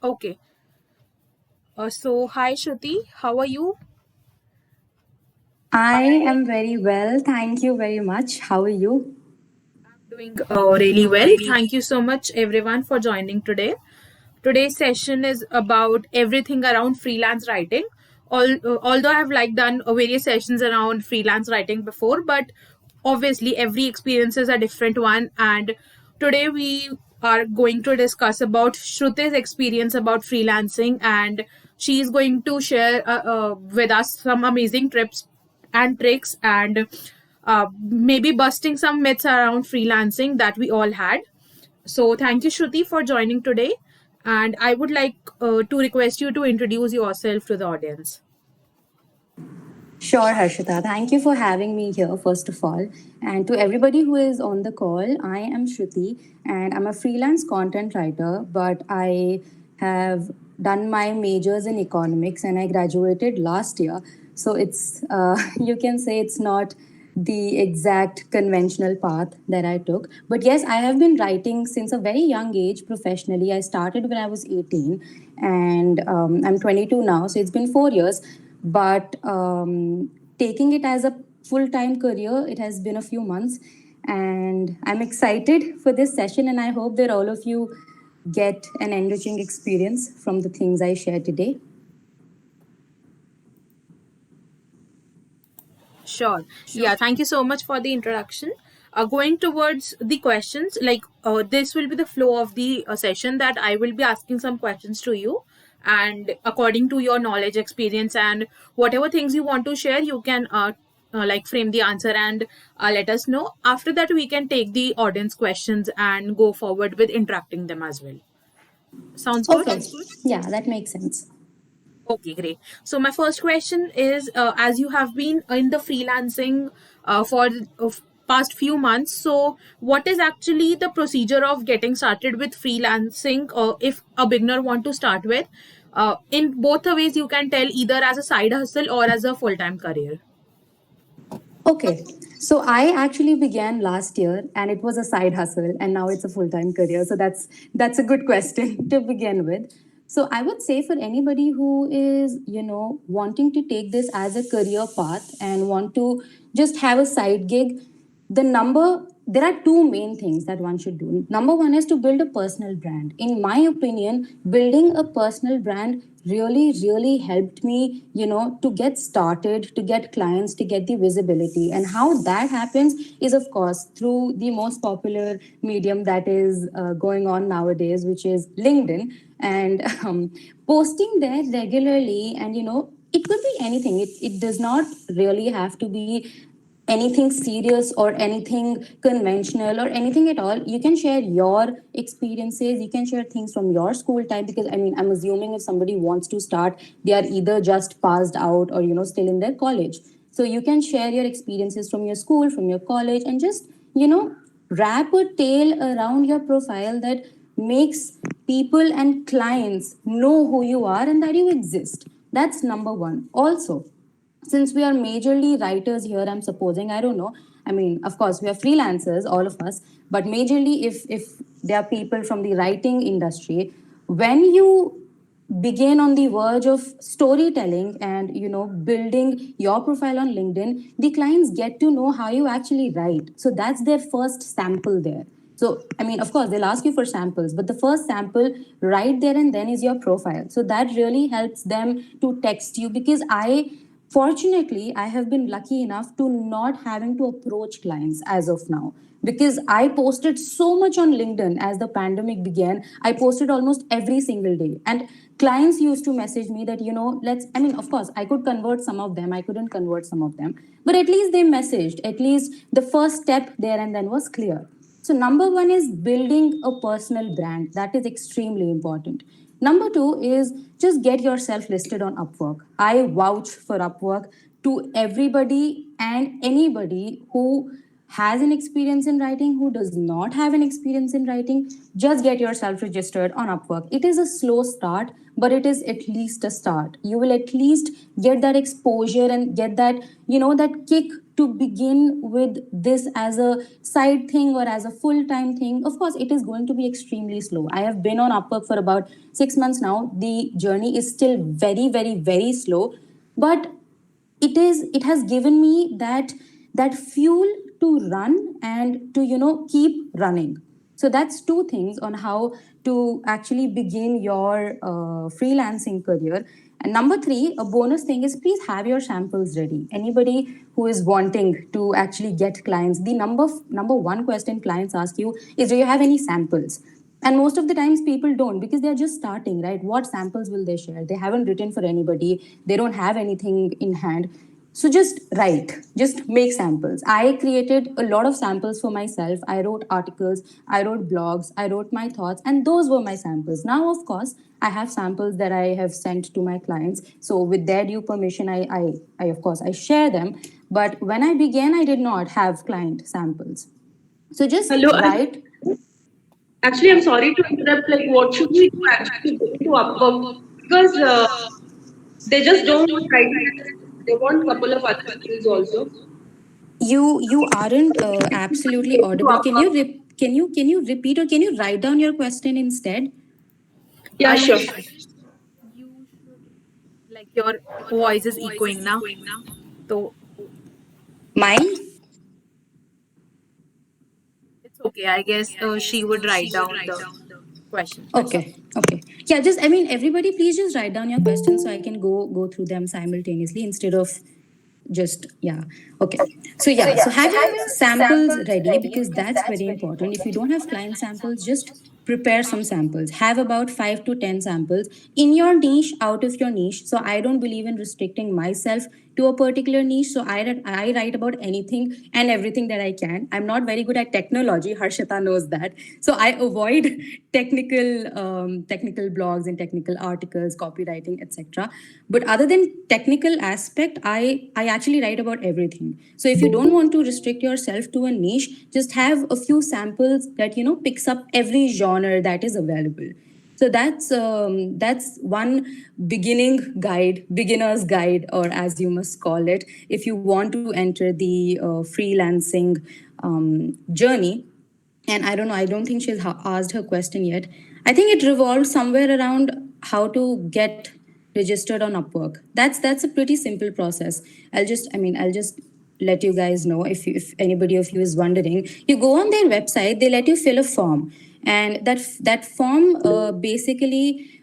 Okay. So, hi Shruti, how are you? I am very well. Thank you very much. How are you? Doing really well. Thank you so much, everyone, for joining today. Today's session is about everything around freelance writing. Although I have done various sessions around freelance writing before, but obviously every experience is a different one. And today we are going to discuss about Shruti's experience about freelancing, and she is going to share with us some amazing tips and tricks and maybe busting some myths around freelancing that we all had. So, thank you, Shruti, for joining today. And I would like to request you to introduce yourself to the audience. Sure, Harshita. Thank you for having me here, first of all. And to everybody who is on the call, I am Shruti and I'm a freelance content writer, but I have done my majors in economics and I graduated last year. So you can say it's not the exact conventional path that I took. But yes, I have been writing since a very young age professionally. I started when I was 18 and I'm 22 now. So it's been 4 years. But taking it as a full time career, it has been a few months. And I'm excited for this session. And I hope that all of you get an enriching experience from the things I share today. Sure. Yeah, thank you so much for the introduction. Going towards the questions, this will be the flow of the session that I will be asking some questions to you. And according to your knowledge, experience, and whatever things you want to share, you can frame the answer and let us know. After that, we can take the audience questions and go forward with interacting them as well. Sounds good? Okay. Yeah, that makes sense. Okay, great. So my first question is, as you have been in the freelancing for past few months, so what is actually the procedure of getting started with freelancing? If a beginner want to start with, in both the ways, you can tell either as a side hustle or as a full time career. Okay. So I actually began last year and it was a side hustle and now it's a full-time career. So that's a good question to begin with. So I would say for anybody who is, wanting to take this as a career path and want to just have a side gig, there are two main things that one should do. Number one is to build a personal brand. In my opinion, building a personal brand really helped me, to get started, to get clients, to get the visibility. And how that happens is, of course, through the most popular medium that is going on nowadays, which is LinkedIn. And posting there regularly, and it could be anything. It does not really have to be anything serious or anything conventional or anything at all. You can share your experiences, you can share things from your school time, because I'm assuming if somebody wants to start, they are either just passed out or still in their college. So you can share your experiences from your school, from your college, and just wrap a tale around your profile that makes people and clients know who you are and that you exist. That's number one. Also, since we are majorly writers here, I'm supposing, I don't know, of course we are freelancers, all of us, but majorly if there are people from the writing industry, when you begin on the verge of storytelling and building your profile on LinkedIn, the clients get to know how you actually write. So that's their first sample there. So of course they'll ask you for samples, but the first sample right there and then is your profile. So that really helps them to text you, because fortunately, I have been lucky enough to not having to approach clients as of now, because I posted so much on LinkedIn as the pandemic began. I posted almost every single day. And clients used to message me that, of course, I could convert some of them, I couldn't convert some of them, but at least they messaged. At least the first step there and then was clear. So, number one is building a personal brand. That is extremely important. Number two is just get yourself listed on Upwork. I vouch for Upwork to everybody and anybody who has an experience in writing, who does not have an experience in writing. Just get yourself registered on Upwork. It is a slow start, but it is at least a start. You will at least get that exposure and get that, that kick to begin with this as a side thing or as a full time thing, of course, it is going to be extremely slow. I have been on Upwork for about 6 months now. The journey is still very, very, very slow, but it has given me that fuel to run and to keep running. So that's two things on how to actually begin your freelancing career. And number three, a bonus thing is please have your samples ready. Anybody who is wanting to actually get clients, the number one question clients ask you is, do you have any samples? And most of the times people don't, because they're just starting, right? What samples will they share? They haven't written for anybody, they don't have anything in hand. So just write, just make samples. I created a lot of samples for myself. I wrote articles, I wrote blogs, I wrote my thoughts, and those were my samples. Now, of course, I have samples that I have sent to my clients. So with their due permission, I of course, I share them. But when I began, I did not have client samples. So just Hello, write. actually, I'm sorry to interrupt. Like, what should we do actually go to Upwork? Because they just don't write. They want a couple of other skills also. You aren't absolutely To audible. Can you Upwork. can you repeat, or can you write down your question instead? Yeah, sure. You should, like, your voice is echoing now. So Mine? it's okay. I guess she would write down the question. Okay. Okay. Yeah, just I mean everybody please just write down your questions so I can go through them simultaneously instead of just yeah. Okay. So yeah, so have your samples ready because that's very important. If you don't have client samples, just prepare some samples. Have about 5 to 10 samples in your niche, out of your niche. So I don't believe in restricting myself to a particular niche. So I write about anything and everything that I can. I'm not very good at technology. Harshita knows that. So I avoid technical blogs and technical articles, copywriting, etc. But other than technical aspect, I actually write about everything. So if you don't want to restrict yourself to a niche, just have a few samples that picks up every genre that is available. So that's one beginner's guide, or as you must call it, if you want to enter the freelancing journey. And I don't know, I don't think she's asked her question yet. I think it revolves somewhere around how to get registered on Upwork. That's a pretty simple process. I'll just let you guys know, if anybody of you is wondering. You go on their website, they let you fill a form, and that form basically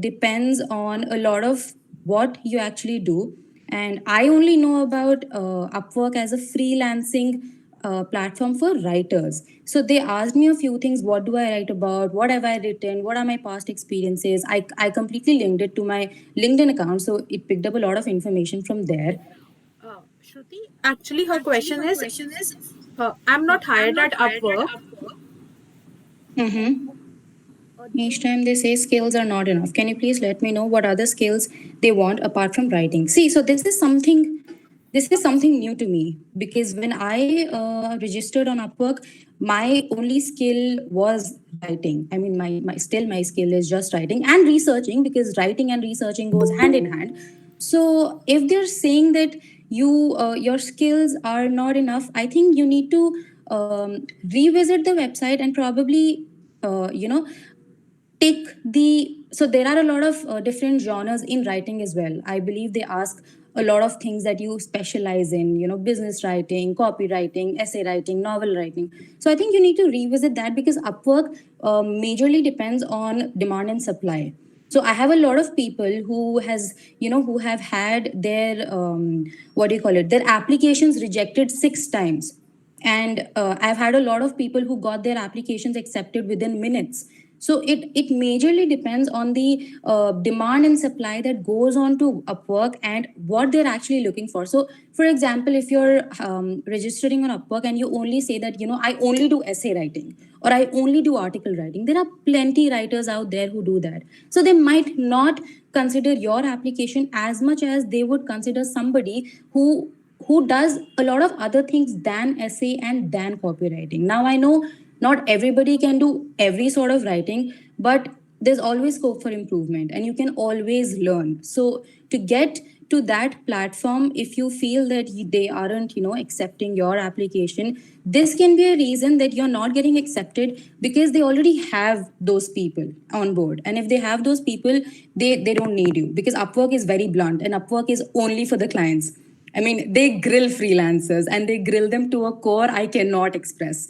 depends on a lot of what you actually do. And I only know about Upwork as a freelancing platform for writers. So they asked me a few things. What do I write about? What have I written? What are my past experiences? I completely linked it to my LinkedIn account. So it picked up a lot of information from there. Shruti, actually, her question is, I'm not hired at Upwork. Mm-hmm. Each time they say skills are not enough. Can you please let me know what other skills they want apart from writing? See, so this is something new to me, because when I registered on Upwork, my only skill was writing. I mean, my skill is just writing and researching, because writing and researching goes hand in hand. So if they're saying that your skills are not enough, I think you need to revisit the website and probably take the so there are a lot of different genres in writing as well. I believe they ask a lot of things that you specialize in, business writing, copywriting, essay writing, novel writing. So I think you need to revisit that, because Upwork majorly depends on demand and supply. So I have a lot of people who have had their what do you call it, their applications rejected 6 times. And I've had a lot of people who got their applications accepted within minutes. So it majorly depends on the demand and supply that goes on to Upwork and what they're actually looking for. So for example, if you're registering on Upwork and you only say that I only do essay writing, or I only do article writing, there are plenty writers out there who do that. So they might not consider your application as much as they would consider somebody who does a lot of other things than essay and than copywriting. Now I know not everybody can do every sort of writing, but there's always scope for improvement and you can always learn. So to get to that platform, if you feel that they aren't, accepting your application, this can be a reason that you're not getting accepted, because they already have those people on board. And if they have those people, they don't need you, because Upwork is very blunt, and Upwork is only for the clients. I mean, they grill freelancers, and they grill them to a core I cannot express.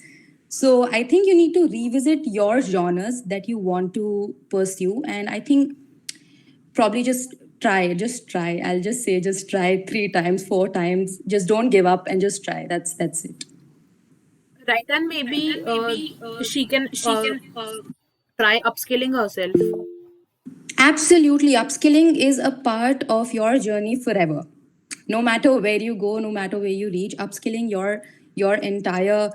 So I think you need to revisit your genres that you want to pursue. And I think probably just try. I'll just say, just try 3 times, 4 times. Just don't give up, and just try. That's it. Right, and maybe she can try upskilling herself. Absolutely. Upskilling is a part of your journey forever. No matter where you go, no matter where you reach, upskilling your entire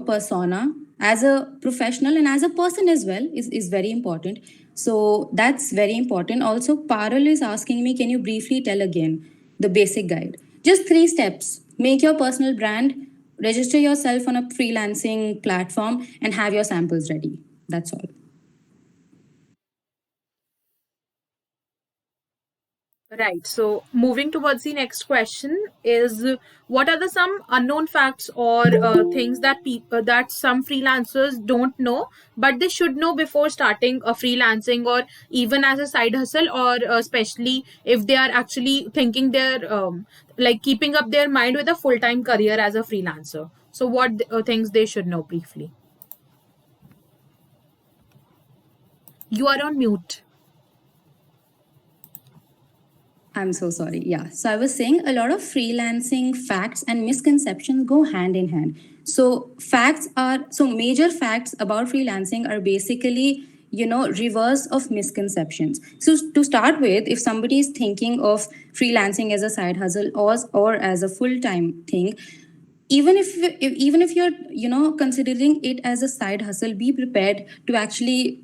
persona as a professional and as a person as well is very important. So that's very important. Also, Parul is asking me, can you briefly tell again the basic guide? Just 3 steps. Make your personal brand, register yourself on a freelancing platform, and have your samples ready. That's all. Right. So moving towards the next question is, what are the some unknown facts or things that people that some freelancers don't know, but they should know before starting a freelancing, or even as a side hustle, or especially if they are actually thinking they're like keeping up their mind with a full time career as a freelancer. So what things they should know briefly? You are on mute. I'm so sorry. Yeah. So I was saying a lot of freelancing facts and misconceptions go hand in hand. So major facts about freelancing are basically, reverse of misconceptions. So to start with, if somebody is thinking of freelancing as a side hustle, or as a full-time thing, even if you're, considering it as a side hustle, be prepared to actually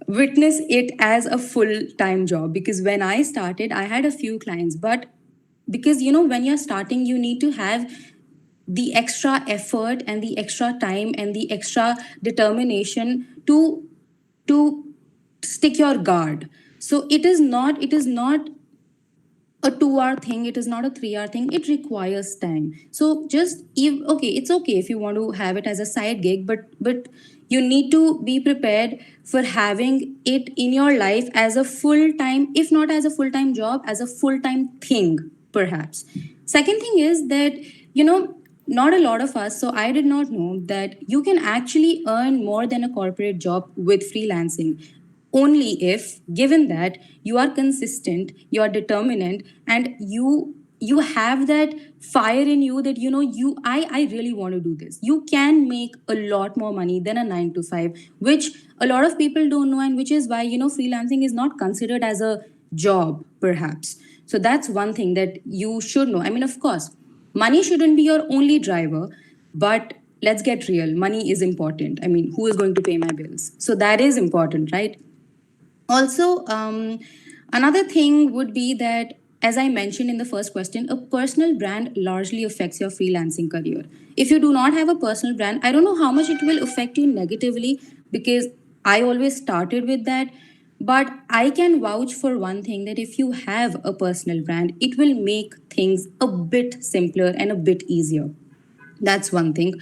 witness it as a full-time job. Because when I started, I had a few clients, but because, when you're starting, you need to have the extra effort and the extra time and the extra determination to stick your guard. So it is not a 2 hour thing, it is not a 3 hour thing, it requires time. So just if, okay, it's okay if you want to have it as a side gig, but you need to be prepared for having it in your life as a full time, if not as a full time job, as a full time thing, perhaps. Second thing is that, not a lot of us, so I did not know that you can actually earn more than a corporate job with freelancing, only if, given that you are consistent, you are determined, and you have that fire in you, that I really want to do this. You can make a lot more money than a 9 to 5, which a lot of people don't know, and which is why, freelancing is not considered as a job, perhaps. So that's one thing that you should know. I mean, of course, money shouldn't be your only driver, but let's get real. Money is important. I mean, who is going to pay my bills? So that is important, right? Also, another thing would be that, as I mentioned in the first question, a personal brand largely affects your freelancing career. If you do not have a personal brand, I don't know how much it will affect you negatively, because I always started with that. But I can vouch for one thing, that if you have a personal brand, it will make things a bit simpler and a bit easier. That's one thing.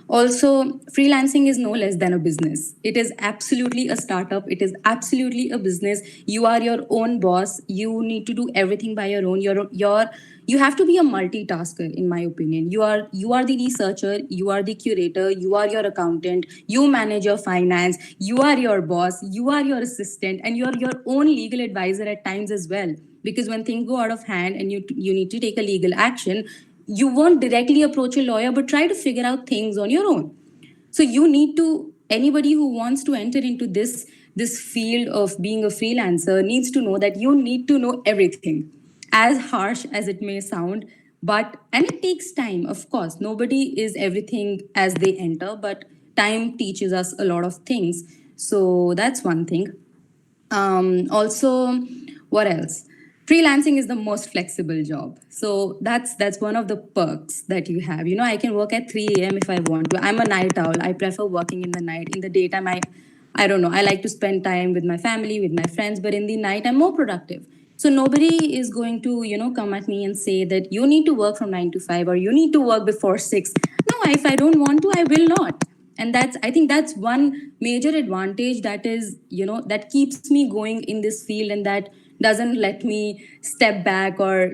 Also, freelancing is no less than a business. It is absolutely a startup. It is absolutely a business. You are your own boss. You need to do everything by your own. You have to be a multitasker, in my opinion. You are the researcher, you are the curator, you are your accountant, you manage your finance, you are your boss, you are your assistant, and you're your own legal advisor at times as well. Because when things go out of hand and you need to take a legal action, you won't directly approach a lawyer, but try to figure out things on your own. So you need to, anybody who wants to enter into this field of being a freelancer needs to know that you need to know everything, as harsh as it may sound. But and it takes time, of course. Nobody is everything as they enter, but time teaches us a lot of things. So that's one thing. Also, what else? Freelancing is the most flexible job. So that's one of the perks that you have. I can work at 3 a.m. if I want to. I'm a night owl. I prefer working in the night. In the daytime, I don't know, I like to spend time with my family, with my friends, but in the night I'm more productive. So nobody is going to, come at me and say that you need to work from 9 to 5 or you need to work before 6. No, if I don't want to, I will not. And that's, I think that's one major advantage that is, that keeps me going in this field, and that doesn't let me step back or,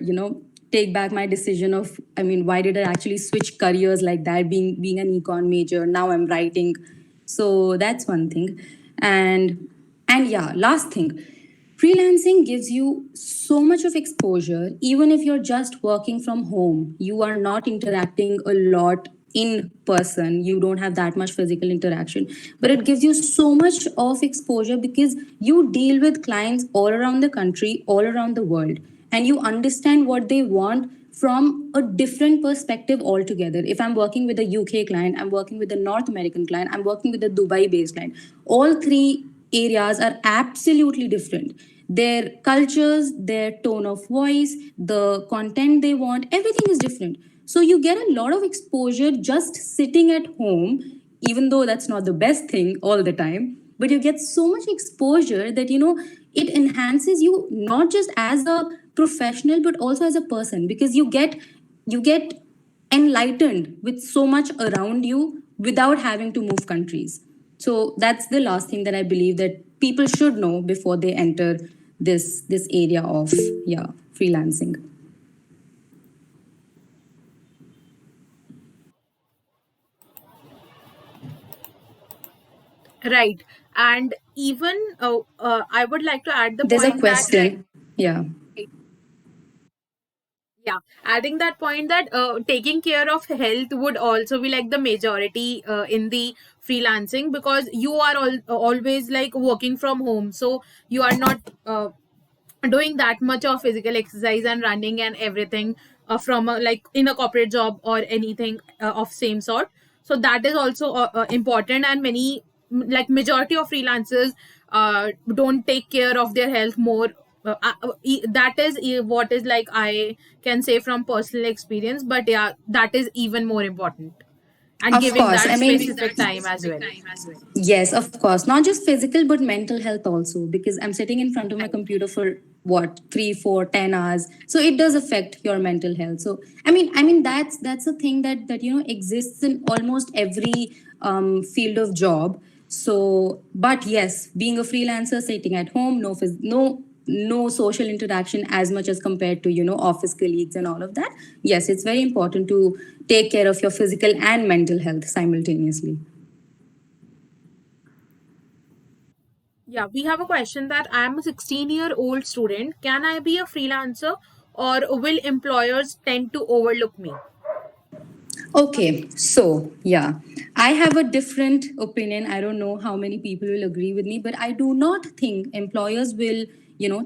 take back my decision of, I mean, why did I actually switch careers like that, being an econ major, now I'm writing. So that's one thing. And yeah, last thing, freelancing gives you so much of exposure. Even if you're just working from home, you are not interacting a lot in person, you don't have that much physical interaction, but it gives you so much of exposure because you deal with clients all around the country, all around the world, and you understand what they want from a different perspective altogether. If I'm working with a UK client, I'm working with a North American client, I'm working with a Dubai based client, all three areas are absolutely different. Their cultures, their tone of voice, the content they want, everything is different. So you get a lot of exposure just sitting at home, even though that's not the best thing all the time. But you get so much exposure that, it enhances you not just as a professional, but also as a person, because you get enlightened with so much around you without having to move countries. So that's the last thing that I believe that people should know before they enter this area of, yeah, freelancing. Right. And even I would like to add the There's a point that, question. Yeah. yeah, adding that point that taking care of health would also be like the majority in the freelancing, because you are always like working from home. So you are not doing that much of physical exercise and running and everything from like in a corporate job or anything of same sort. So that is also important, and many like majority of freelancers don't take care of their health more. That is what is like I can say from personal experience, but yeah, that is even more important, and Of giving course. that I mean, specific time as well. yes, of course. Not just physical, but mental health also. Because I'm sitting in front of my computer for what, 3, 4, 10 hours. So it does affect your mental health. So I mean that's a thing that exists in almost every field of job. So, but yes, being a freelancer, sitting at home, no social interaction as much as compared to office colleagues and all of that. Yes, it's very important to take care of your physical and mental health simultaneously. Yeah, we have a question that I am a 16-year-old student. Can I be a freelancer, or will employers tend to overlook me? Okay, so yeah, I have a different opinion. I don't know how many people will agree with me, but I do not think employers will,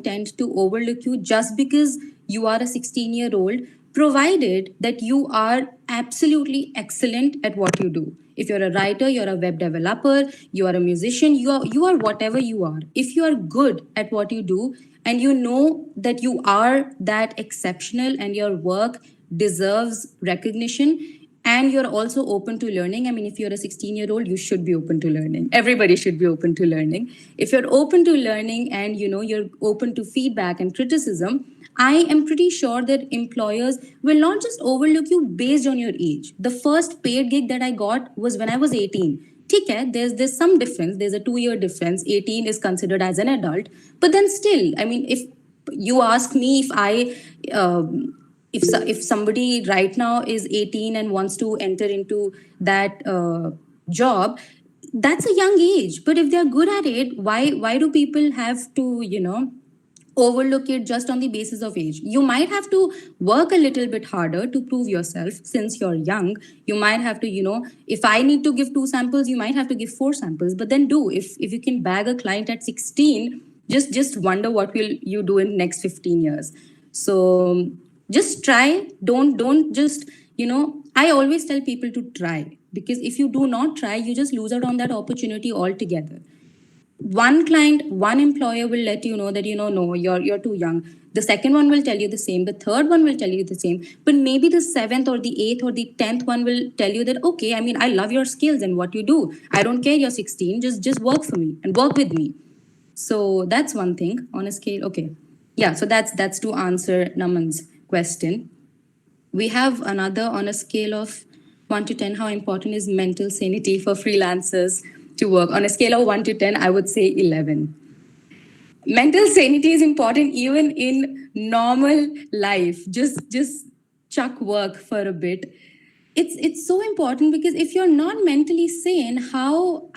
tend to overlook you just because you are a 16-year-old, provided that you are absolutely excellent at what you do. If you're a writer, you're a web developer, you are a musician, you are whatever you are. If you are good at what you do and you know that you are that exceptional and your work deserves recognition, and you're also open to learning. I mean, if you're a 16-year-old, you should be open to learning. Everybody should be open to learning. If you're open to learning and you're open to feedback and criticism, I am pretty sure that employers will not just overlook you based on your age. The first paid gig that I got was when I was 18. ठीक है, there's some difference. There's a 2 year difference. 18 is considered as an adult, but then still, I mean, if you ask me, if somebody right now is 18 and wants to enter into that job, that's a young age. But if they're good at it, why do people have to overlook it just on the basis of age? You might have to work a little bit harder to prove yourself since you're young. You might have to, if I need to give 2 samples, you might have to give 4 samples, but then do. If you can bag a client at 16, just wonder what will you do in next 15 years. So just try. Don't just, I always tell people to try, because if you do not try, you just lose out on that opportunity altogether. one client, one employer will let you know that, no, you're too young. The second one will tell you the same. The third one will tell you the same. But maybe the seventh or the eighth or the 10th one will tell you that, okay, I mean, I love your skills and what you do. I don't care you're 16. Just work for me and work with me. So that's one thing on a scale. Okay. Yeah. So that's to answer Naman's question. We have another on a scale of 1 to 10. How important is mental sanity for freelancers to work? On a scale of 1 to 10, I would say 11. Mental sanity is important even in normal life. Just chuck work for a bit. It's so important because if you're not mentally sane, how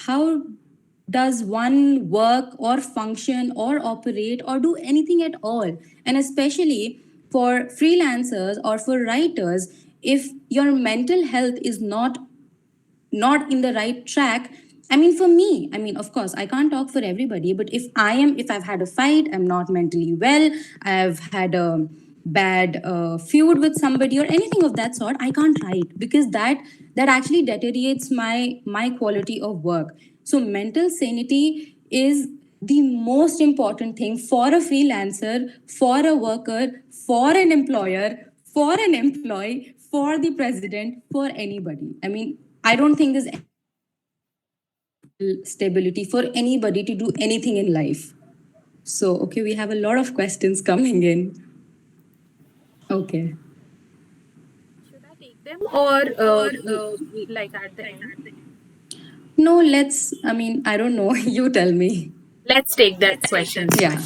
does one work or function or operate or do anything at all? And especially for freelancers or for writers, if your mental health is not in the right track. I mean, for me, I mean, of course, I can't talk for everybody, but if I've had a fight, I'm not mentally well, I've had a bad feud with somebody or anything of that sort, I can't write because that actually deteriorates my quality of work. So mental sanity is the most important thing for a freelancer, for a worker, for an employer, for an employee, for the president, for anybody. I mean, I don't think there's stability for anybody to do anything in life. So, okay, we have a lot of questions coming in. Okay. Should I take them or like at the end? No, I mean, I don't know. You tell me. Let's take that questions. Yeah.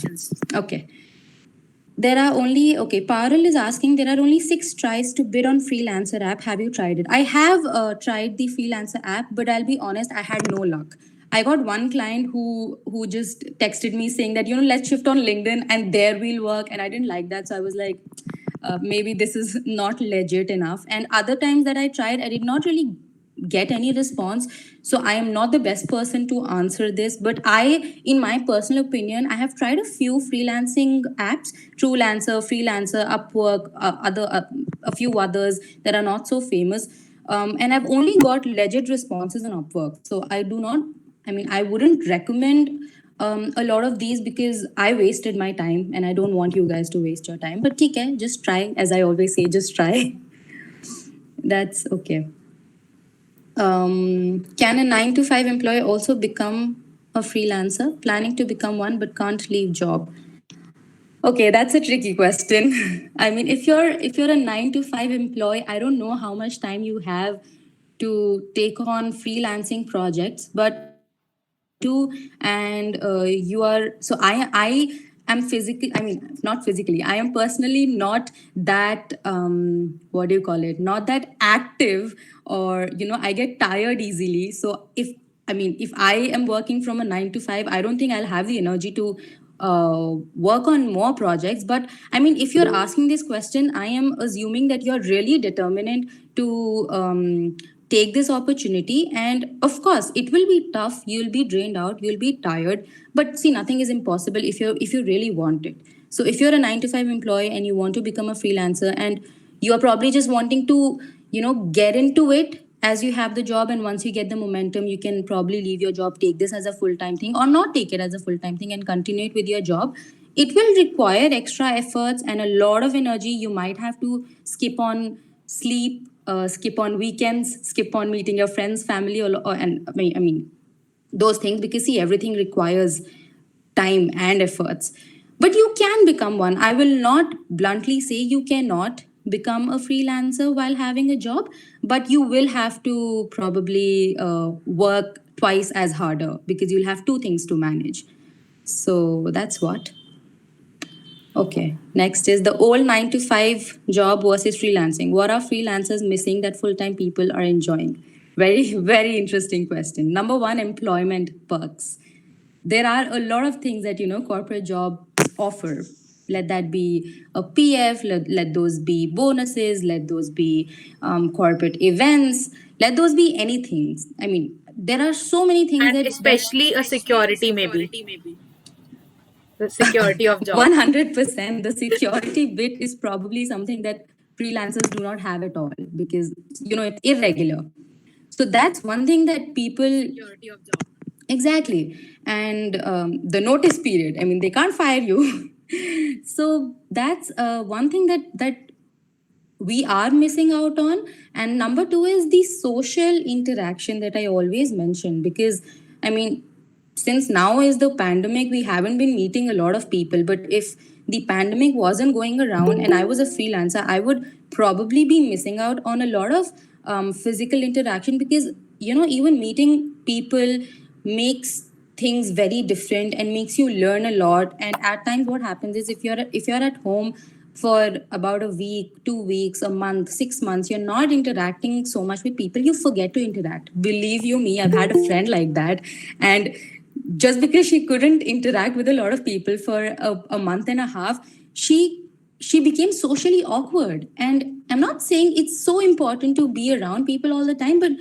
Okay. There are only, okay, Parul is asking, there are only 6 tries to bid on Freelancer app. Have you tried it? I have tried the Freelancer app, but I'll be honest, I had no luck. I got one client who just texted me saying that, let's shift on LinkedIn and there we'll work. And I didn't like that. So I was like, maybe this is not legit enough. And other times that I tried, I did not really get any response. So I am not the best person to answer this, but in my personal opinion, I have tried a few freelancing apps: Truelancer, Freelancer, Upwork, a few others that are not so famous, and I've only got legit responses on Upwork. So I wouldn't recommend a lot of these because I wasted my time and I don't want you guys to waste your time. But okay, just try. As I always say, just try. That's okay. Can a 9 to 5 employee also become a freelancer? Planning to become one but can't leave job. Okay, that's a tricky question. I mean, if you're a 9 to 5 employee, I don't know how much time you have to take on freelancing projects, but do and you are so I am physically, I mean, not physically, I am personally not that what do you call it, not that active, or I get tired easily. So if I am working from a 9 to 5, I don't think I'll have the energy to work on more projects. But I mean, if you're asking this question, I am assuming that you're really determined to take this opportunity. And of course, it will be tough. You'll be drained out. You'll be tired. But see, nothing is impossible if you really want it. So if you're a 9 to 5 employee and you want to become a freelancer, and you are probably just wanting to, get into it as you have the job, and once you get the momentum, you can probably leave your job, take this as a full-time thing, or not take it as a full-time thing and continue it with your job. It will require extra efforts and a lot of energy. You might have to skip on sleep, skip on weekends, skip on meeting your friends, family, and I mean those things, because see, everything requires time and efforts. But you can become one. I will not bluntly say you cannot become a freelancer while having a job, but you will have to probably work twice as harder because you'll have 2 things to manage. So that's what. Okay, next is the old 9 to 5 job versus freelancing. What are freelancers missing that full-time people are enjoying? Very, very interesting question. Number one, employment perks. There are a lot of things that, corporate jobs offer. Let that be a PF, let those be bonuses, let those be corporate events, let those be anything. I mean, there are so many things And that especially a security, maybe the security of job. 100%. The security bit is probably something that freelancers do not have at all because, it's irregular. So that's one thing that people, Security of job. Exactly. And the notice period. I mean, they can't fire you. So that's one thing that we are missing out on. And number two is the social interaction that I always mention, because I mean, since now is the pandemic, we haven't been meeting a lot of people. But if the pandemic wasn't going around and I was a freelancer, I would probably be missing out on a lot of physical interaction, because even meeting people makes things very different and makes you learn a lot. And at times what happens is, if you're at home for about a week, 2 weeks, a month, 6 months, you're not interacting so much with people, you forget to interact. Believe you me, I've had a friend like that. And just because she couldn't interact with a lot of people for a month and a half, she became socially awkward. And I'm not saying it's so important to be around people all the time, but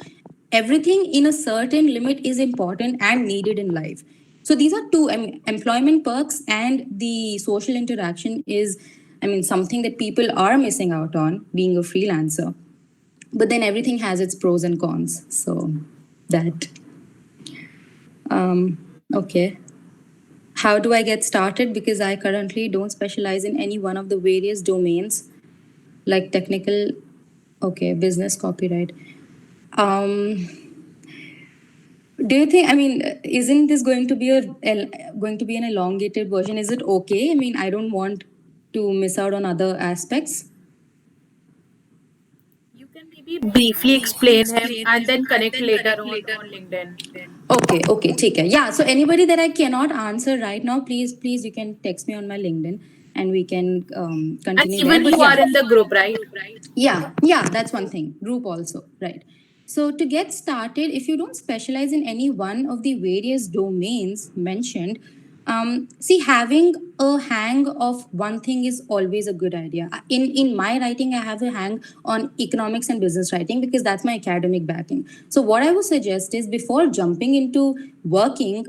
everything in a certain limit is important and needed in life. So these are two, employment perks, and the social interaction is, something that people are missing out on being a freelancer. But then everything has its pros and cons. So that. Okay. How do I get started? Because I currently don't specialize in any one of the various domains, like technical, okay, business, copyright. Um, do you think? I mean, isn't this going to be going to be an elongated version? Is it okay? I mean, I don't want to miss out on other aspects. You can maybe briefly explain him and then connect later on LinkedIn. Okay, take care. Yeah, so anybody that I cannot answer right now, please, you can text me on my LinkedIn and we can And continue there. even But you are yeah, in the group, right? yeah, that's one thing. Group also, right? So to get started, if you don't specialize in any one of the various domains mentioned, see, having a hang of one thing is always a good idea. In my writing, I have a hang on economics and business writing because that's my academic backing. So what I would suggest is, before jumping into working,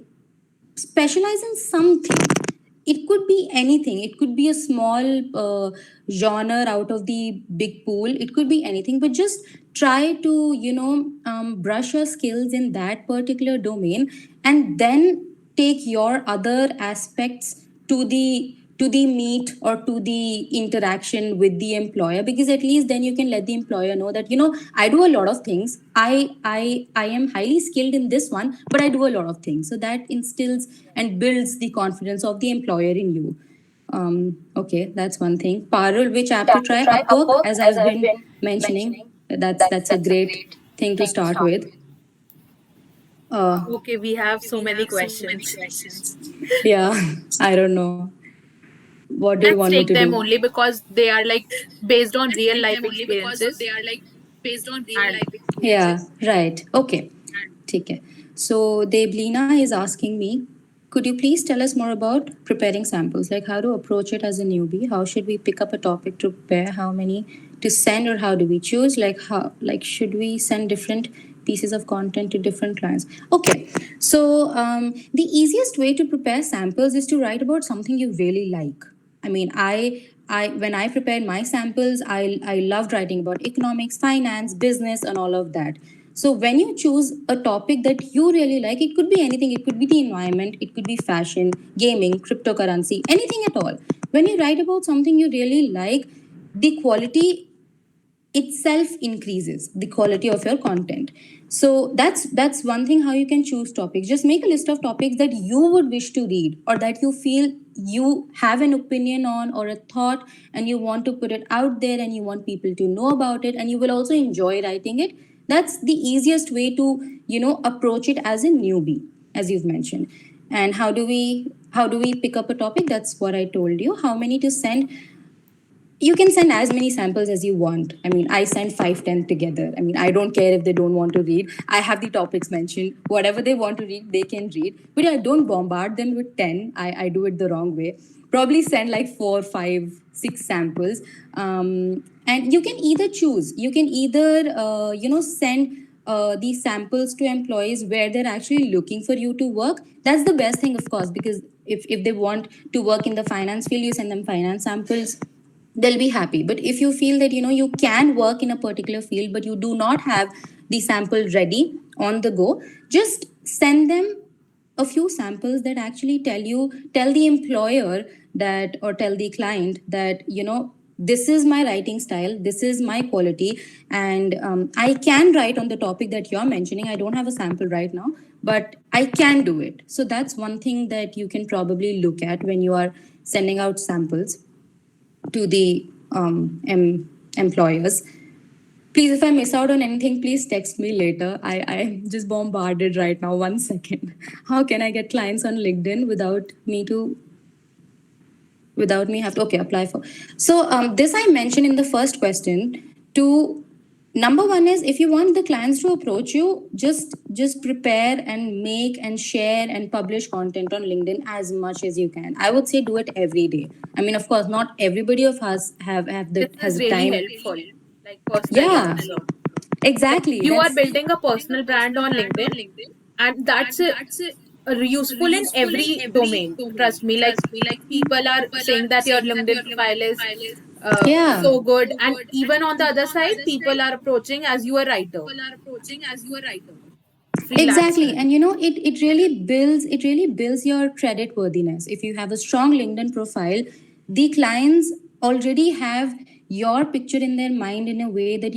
specialize in something. It could be anything. It could be a small genre out of the big pool. It could be anything, but just try to brush your skills in that particular domain, and then take your other aspects to the meet or to the interaction with the employer, because at least then you can let the employer know that I do a lot of things. I am highly skilled in this one, but I do a lot of things. So that instills and builds the confidence of the employer in you. Okay, that's one thing. Parul, which app to try? Upwork, as I've been mentioning. That's a great thing to start with. Okay, we have so many questions. Yeah, I don't know. What do you Let's want me take to them do? only because they are like based on real life experiences. And Yeah, right. Okay. Take care. So Deblina is asking me, could you please tell us more about preparing samples? Like how to approach it as a newbie? How should we pick up a topic to prepare? How many to send, or how do we choose? Like should we send different pieces of content to different clients? Okay. So the easiest way to prepare samples is to write about something you really like. I mean, I when I prepared my samples, I loved writing about economics, finance, business, and all of that. So when you choose a topic that you really like, it could be anything. It could be the environment, it could be fashion, gaming, cryptocurrency, anything at all. When you write about something you really like, the quality itself increases the quality of your content. So that's one thing, how you can choose topics. Just make a list of topics that you would wish to read, or that you feel you have an opinion on or a thought, and you want to put it out there, and you want people to know about it, and you will also enjoy writing it. That's the easiest way to approach it as a newbie, as you've mentioned. And how do we pick up a topic? That's what I told you. How many to send? You can send as many samples as you want. I mean, I send 5, 10 together. I mean, I don't care if they don't want to read. I have the topics mentioned. Whatever they want to read, they can read. But I don't bombard them with 10. I do it the wrong way. Probably send like 4, 5, 6 samples. And you can either choose. You can either, send these samples to employees where they're actually looking for you to work. That's the best thing, of course, because if they want to work in the finance field, you send them finance samples, they'll be happy. But if you feel that you can work in a particular field, but you do not have the sample ready on the go, just send them a few samples that actually tell the employer that, or tell the client that, this is my writing style, this is my quality, and I can write on the topic that you're mentioning. I don't have a sample right now, but I can do it. So that's one thing that you can probably look at when you are sending out samples to the employers. Please, if I miss out on anything, please text me later. I'm just bombarded right now. 1 second. How can I get clients on LinkedIn without me have to, okay, apply for. So this I mentioned in the first question. To number one is, if you want the clients to approach you, just prepare and make and share and publish content on LinkedIn as much as you can. I would say do it every day. I mean, of course, not everybody of us This has is the really time. helpful, like personally Yeah, also. Like exactly. you are That's building a personal brand on LinkedIn, and that's useful in every domain. Trust me, like people are saying that your LinkedIn profile is yeah. so good, and even on the other side, people are approaching as you a writer, Exactly. freelancer. And it really builds your credit worthiness. If you have a strong LinkedIn profile, the clients already have your picture in their mind in a way that,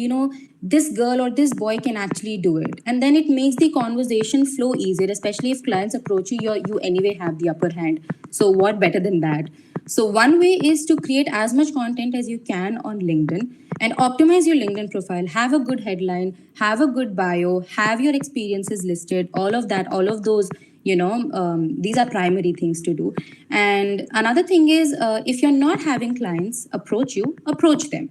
this girl or this boy can actually do it. And then it makes the conversation flow easier, especially if clients approach you, you anyway have the upper hand. So what better than that? So one way is to create as much content as you can on LinkedIn and optimize your LinkedIn profile. Have a good headline, have a good bio, have your experiences listed, all of that, all of those, these are primary things to do. And another thing is, if you're not having clients approach you, approach them.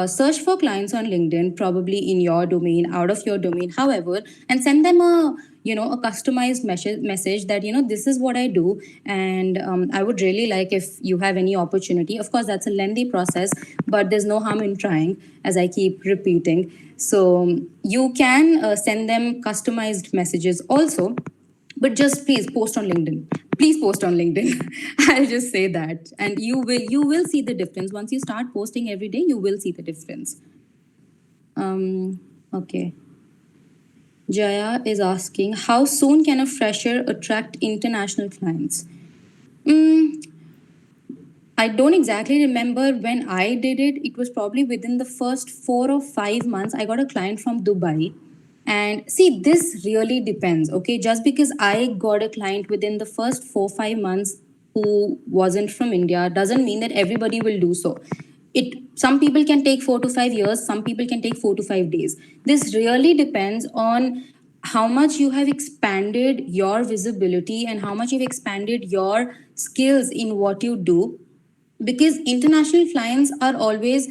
Search for clients on LinkedIn, probably in your domain, out of your domain, however, and send them a customized message that, this is what I do, and I would really like if you have any opportunity. Of course, that's a lengthy process, but there's no harm in trying, as I keep repeating. So you can send them customized messages also, but just please post on LinkedIn. Please post on LinkedIn. I'll just say that, and you will see the difference. Once you start posting every day, you will see the difference. Okay. Jaya is asking, how soon can a fresher attract international clients? Mm, I don't exactly remember when I did it. It was probably within the first 4 or 5 months. I got a client from Dubai. And see, this really depends. Okay. Just because I got a client within the first 4 or 5 months who wasn't from India doesn't mean that everybody will do so. Some people can take 4 to 5 years, some people can take 4 to 5 days. This really depends on how much you have expanded your visibility and how much you've expanded your skills in what you do, because international clients are always,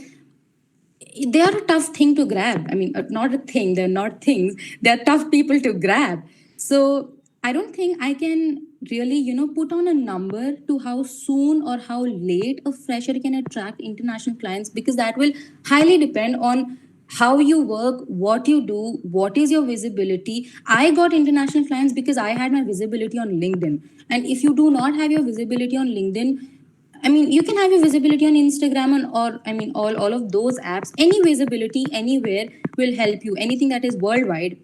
they are a tough thing to grab. I mean, not a thing, they're not things, they're tough people to grab. So I don't think I can really, put on a number to how soon or how late a fresher can attract international clients, because that will highly depend on how you work, what you do, what is your visibility. I got international clients because I had my visibility on LinkedIn. And if you do not have your visibility on LinkedIn, I mean, you can have your visibility on Instagram and, or I mean, all of those apps. Any visibility anywhere will help you. Anything that is worldwide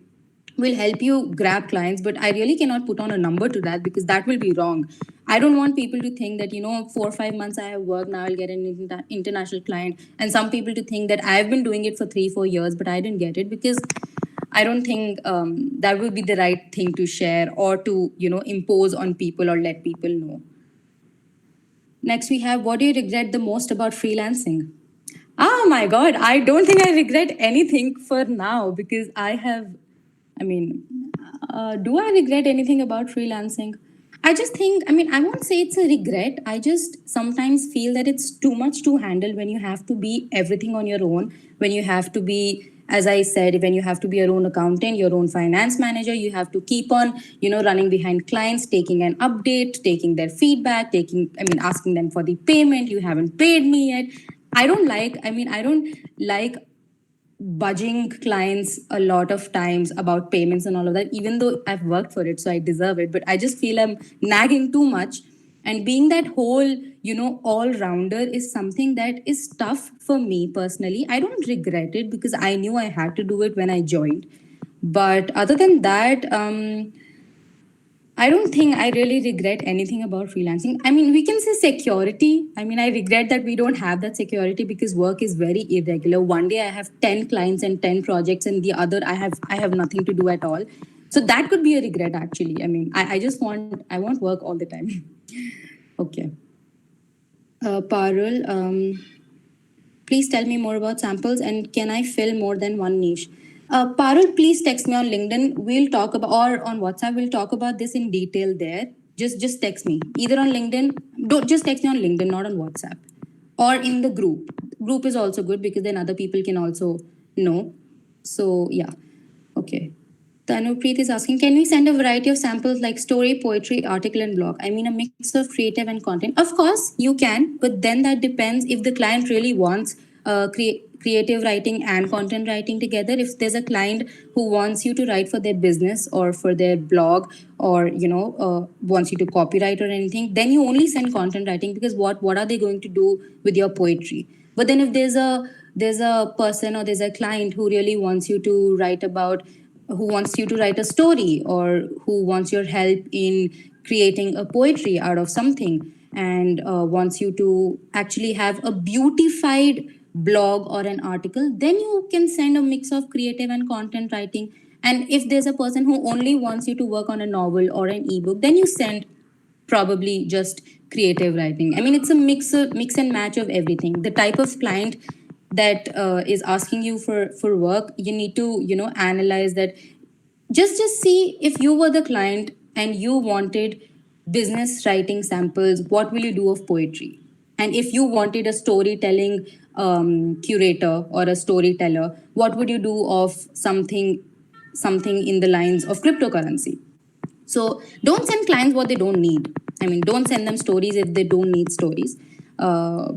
will help you grab clients. But I really cannot put on a number to that, because that will be wrong. I don't want people to think that, 4 or 5 months I have worked, now I'll get an international client. And some people to think that I've been doing it for 3-4 years, but I didn't get it, because I don't think that would be the right thing to share or to, impose on people or let people know. Next, we have, what do you regret the most about freelancing? Oh my God, I don't think I regret anything for now, because I mean, do I regret anything about freelancing? I just think, I mean, I won't say it's a regret. I just sometimes feel that it's too much to handle when you have to be everything on your own, when you have to be, as I said, when you have to be your own accountant, your own finance manager, you have to keep on, running behind clients, taking an update, taking their feedback, asking them for the payment. You haven't paid me yet. I don't like budging clients a lot of times about payments and all of that, even though I've worked for it, so I deserve it. But I just feel I'm nagging too much. And being that whole, all rounder is something that is tough for me personally. I don't regret it, because I knew I had to do it when I joined. But other than that, I don't think I really regret anything about freelancing. I mean, we can say security. I mean, I regret that we don't have that security because work is very irregular. One day I have 10 clients and 10 projects, and the other I have nothing to do at all. So that could be a regret actually. I mean, I just want work all the time. Okay. Parul, please tell me more about samples and can I fill more than one niche? Parul, please text me on LinkedIn. We'll talk about, or on WhatsApp, we'll talk about this in detail there. Just text me either on LinkedIn. Don't just text me on LinkedIn, not on WhatsApp, or in the group. Group is also good because then other people can also know. So yeah, okay. Tanupreet is asking, can we send a variety of samples like story, poetry, article, and blog? I mean, a mix of creative and content. Of course, you can, but then that depends if the client really wants creative writing and content writing together. If there's a client who wants you to write for their business or for their blog, or wants you to copyright or anything, then you only send content writing because what are they going to do with your poetry? But then if there's a person or there's a client who really wants you to write about, who wants you to write a story, or who wants your help in creating a poetry out of something, and wants you to actually have a beautified blog or an article, then you can send a mix of creative and content writing. And if there's a person who only wants you to work on a novel or an ebook, then you send probably just creative writing. I mean, it's a mix and match of everything. The type of client that is asking you for work, you need to analyze that. Just see, if you were the client and you wanted business writing samples, what will you do of poetry? And if you wanted a storytelling curator or a storyteller, what would you do of something in the lines of cryptocurrency? So don't send clients what they don't need. I mean, don't send them stories if they don't need stories,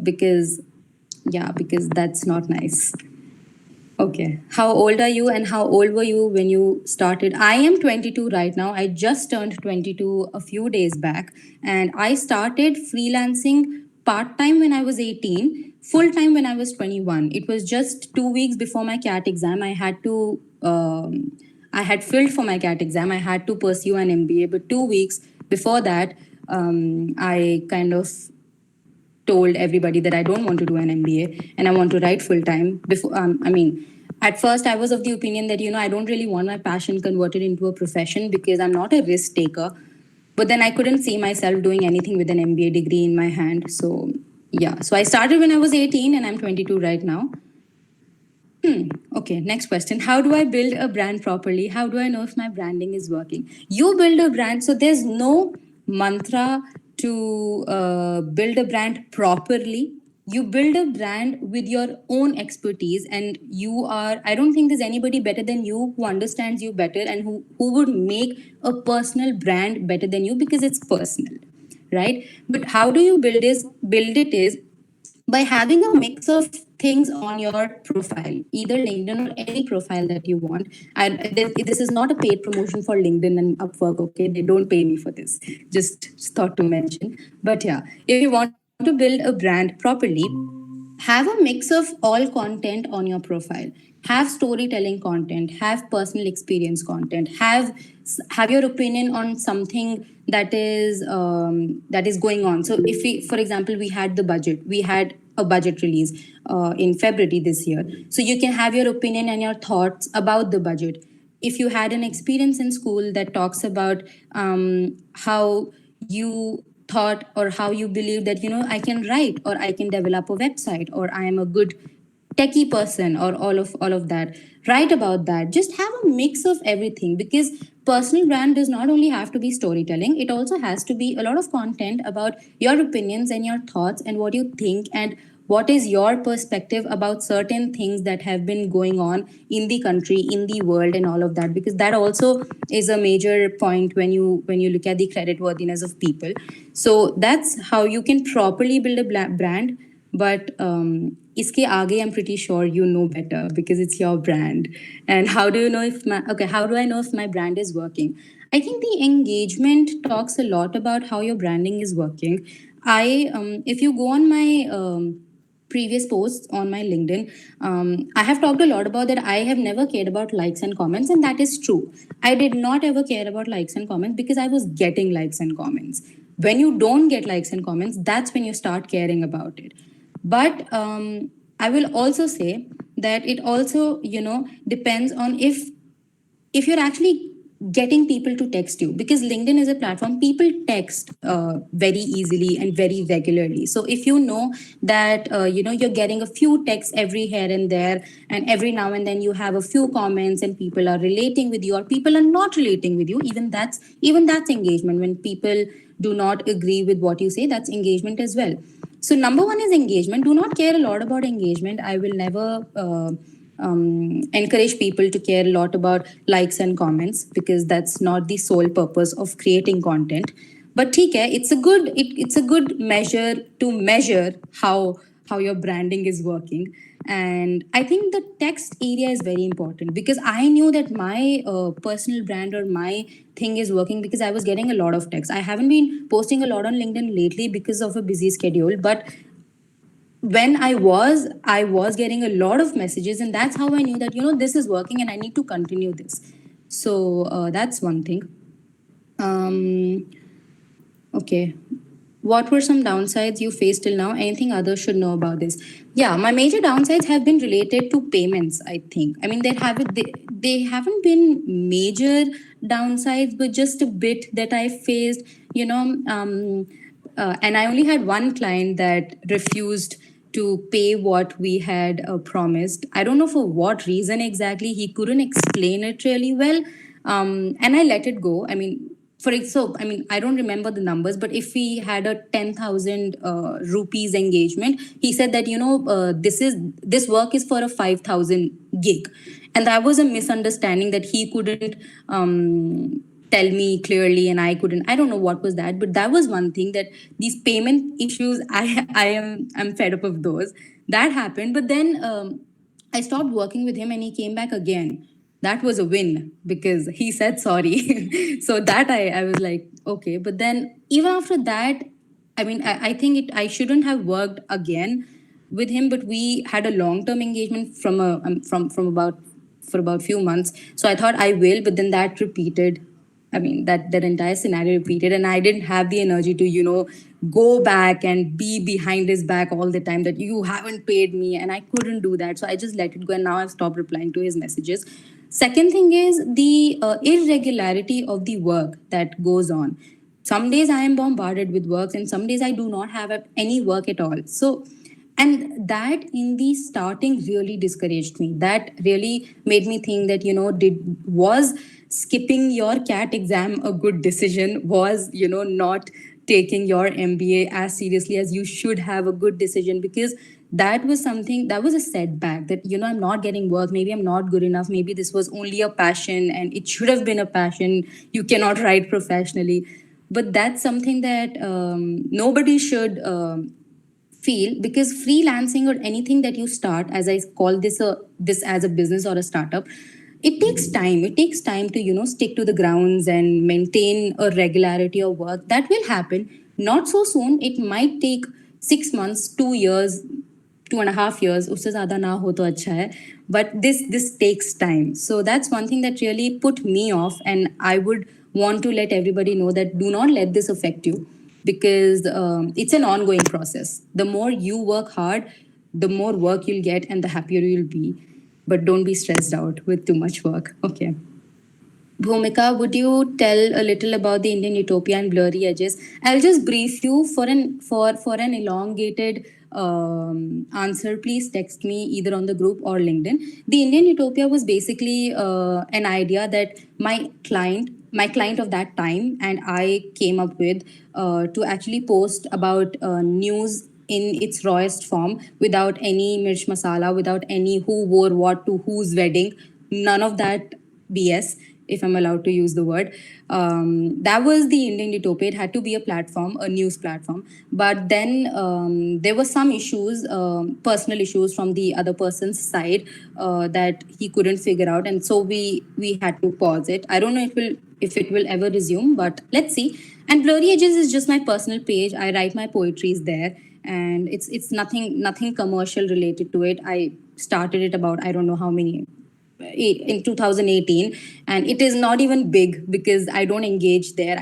because that's not nice. Okay. How old are you and how old were you when you started? I am 22 right now. I just turned 22 a few days back, and I started freelancing part time when I was 18, full time when I was 21. It was just 2 weeks before my CAT exam. I had filled for my CAT exam. I had to pursue an MBA, but 2 weeks before that, I kind of told everybody that I don't want to do an MBA and I want to write full time. At first I was of the opinion that I don't really want my passion converted into a profession because I'm not a risk taker. But then I couldn't see myself doing anything with an MBA degree in my hand. So yeah, so I started when I was 18 and I'm 22 right now. Okay, next question. How do I build a brand properly? How do I know if my branding is working? You build a brand, so there's no mantra to build a brand properly. You build a brand with your own expertise, and I don't think there's anybody better than you who understands you better and who would make a personal brand better than you because it's personal, right? But how do you build it is by having a mix of things on your profile, either LinkedIn or any profile that you want. And this is not a paid promotion for LinkedIn and Upwork, okay? They don't pay me for this. Just thought to mention. But yeah, if you want to build a brand properly, have a mix of all content on your profile. Have storytelling content, have personal experience content, have your opinion on something that is going on. So if we, for example, we had a budget release in February this year, so you can have your opinion and your thoughts about the budget. If you had an experience in school that talks about how you thought or how you believe that I can write or I can develop a website or I am a good techie person or all of that, write about that. Just have a mix of everything, because personal brand does not only have to be storytelling, it also has to be a lot of content about your opinions and your thoughts and what you think and what is your perspective about certain things that have been going on in the country, in the world, and all of that, because that also is a major point when you look at the credit worthiness of people. So that's how you can properly build a brand. But iske aage, I'm pretty sure you know better because it's your brand. And how do you know if how do I know if my brand is working? I think the engagement talks a lot about how your branding is working. If you go on my previous posts on my LinkedIn, I have talked a lot about that. I have never cared about likes and comments, and that is true. I did not ever care about likes and comments because I was getting likes and comments. When you don't get likes and comments, that's when you start caring about it. But I will also say that it also, depends on if you're actually getting people to text you, because LinkedIn is a platform people text very easily and very regularly. So if you know that you're getting a few texts every here and there, and every now and then you have a few comments and people are relating with you or people are not relating with you, even that's engagement. When people do not agree with what you say, that's engagement as well. So number one is engagement. Do not care a lot about engagement. I will never encourage people to care a lot about likes and comments, because that's not the sole purpose of creating content. But ठीक है, it's a good measure to measure how your branding is working. And I think the text area is very important, because I knew that my personal brand or my thing is working because I was getting a lot of text. I haven't been posting a lot on LinkedIn lately because of a busy schedule, but when I was getting a lot of messages, and that's how I knew that this is working and I need to continue this. So that's one thing. um, okay, what were some downsides you faced till now? Anything others should know about this? Yeah, my major downsides have been related to payments, I think. I mean, they haven't been major downsides, but just a bit that I faced. And I only had one client that refused to pay what we had promised. I don't know for what reason exactly. He couldn't explain it really well. And I let it go. I mean, I don't remember the numbers, but if we had a 10,000 rupees engagement, he said that this work is for a 5,000 gig, and that was a misunderstanding that he couldn't tell me clearly, and I couldn't. I don't know what was that, but that was one thing, that these payment issues, I'm fed up of those. That happened, but then I stopped working with him, and he came back again. That was a win because he said sorry. So that I was like, okay. But then even after that, I mean, I think I shouldn't have worked again with him, but we had a long-term engagement from about for about few months. So I thought I will, but then that repeated. I mean, that entire scenario repeated, and I didn't have the energy to, go back and be behind his back all the time that you haven't paid me, and I couldn't do that. So I just let it go, and now I've stopped replying to his messages. Second thing is the irregularity of the work that goes on. Some days I am bombarded with work, and some days I do not have any work at all. So, and that in the starting really discouraged me. That really made me think that, was skipping your CAT exam a good decision? Was, not taking your MBA as seriously as you should have a good decision? Because that was something, that was a setback, that I'm not getting work, maybe I'm not good enough, maybe this was only a passion and it should have been a passion. You cannot write professionally. But that's something that nobody should feel, because freelancing or anything that you start, as I call this as a business or a startup, it takes time. It takes time to stick to the grounds and maintain a regularity of work. That will happen, not so soon. It might take 6 months, 2 years, 2.5 years. उससे ज़्यादा ना हो तो अच्छा है. But this takes time. So that's one thing that really put me off, and I would want to let everybody know that do not let this affect you, because it's an ongoing process. The more you work hard, the more work you'll get and the happier you'll be. But don't be stressed out with too much work. Okay. Bhumika, would you tell a little about the Indian Utopia and Blurry Edges? I'll just brief you for an elongated answer. Please text me either on the group or LinkedIn. The Indian Utopia was basically an idea that my client of that time and I came up with to actually post about news in its rawest form, without any mirch masala, without any who wore what to whose wedding, none of that BS, if I'm allowed to use the word. That was the Indian Utopia. It had to be a platform, a news platform. But then there were some issues, personal issues from the other person's side that he couldn't figure out, and so we had to pause it. I don't know if it will ever resume, but let's see. And Blurry Edges is just my personal page. I write my poetries there, and it's nothing commercial related to it. I started it about, I don't know how many, in 2018, and it is not even big because I don't engage there.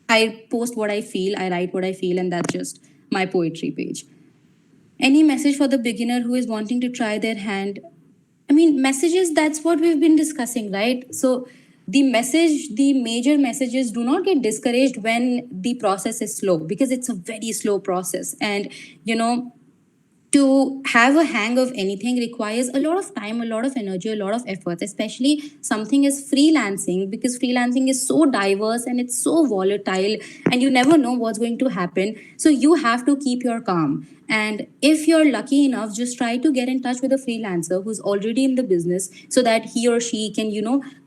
I post what I feel, I write what I feel, and that's just my poetry page. Any message for the beginner who is wanting to try their hand? I mean, messages, that's what we've been discussing, right? So, the major messages, do not get discouraged when the process is slow, because it's a very slow process. And, you know, to have a hang of anything requires a lot of time, a lot of energy, a lot of effort, especially something as freelancing, because freelancing is so diverse and it's so volatile and you never know what's going to happen. So you have to keep your calm. And if you're lucky enough, just try to get in touch with a freelancer who's already in the business so that he or she can,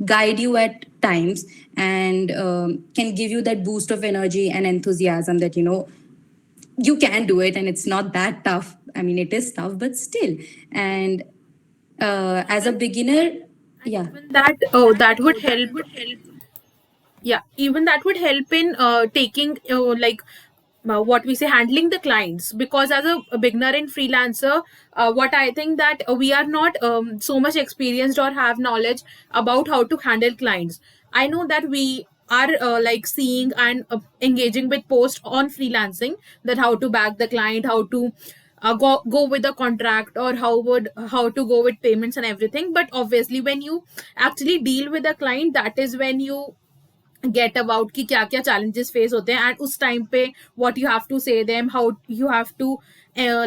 guide you at times and can give you that boost of energy and enthusiasm that, you can do it and it's not that tough. I mean, it is tough, but still. And as a beginner, yeah. Even that would help. Yeah, even that would help in taking like what we say, handling the clients, because as a beginner in freelancer, what I think that we are not so much experienced or have knowledge about how to handle clients. I know that we are like seeing and engaging with posts on freelancing, that how to back the client, how to go with the contract, or how to go with payments and everything. But obviously when you actually deal with the client, that is when you get about कि क्या क्या challenges face होते हैं, and उस time पे what you have to say them, how you have to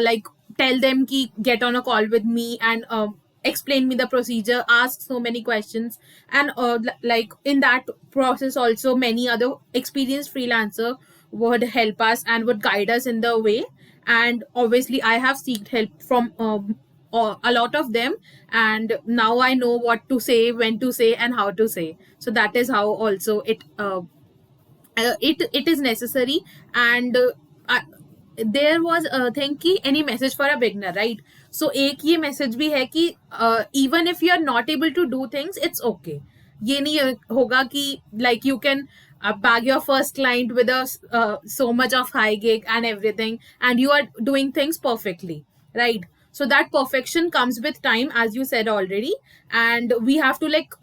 like tell them कि get on a call with me and explain me the procedure, ask so many questions. And like in that process also, many other experienced freelancer would help us and would guide us in the way. And obviously I have sought help from a lot of them, and now I know what to say, when to say, and how to say. So that is how also it is necessary. And there was a thing कि any message for a beginner, right? So एक ये message भी है कि even if you are not able to do things, it's okay. ये नहीं होगा कि like you can bag your first client with a so much of high gig and everything, and you are doing things perfectly, right? So that perfection comes with time, as you said already, and we have to like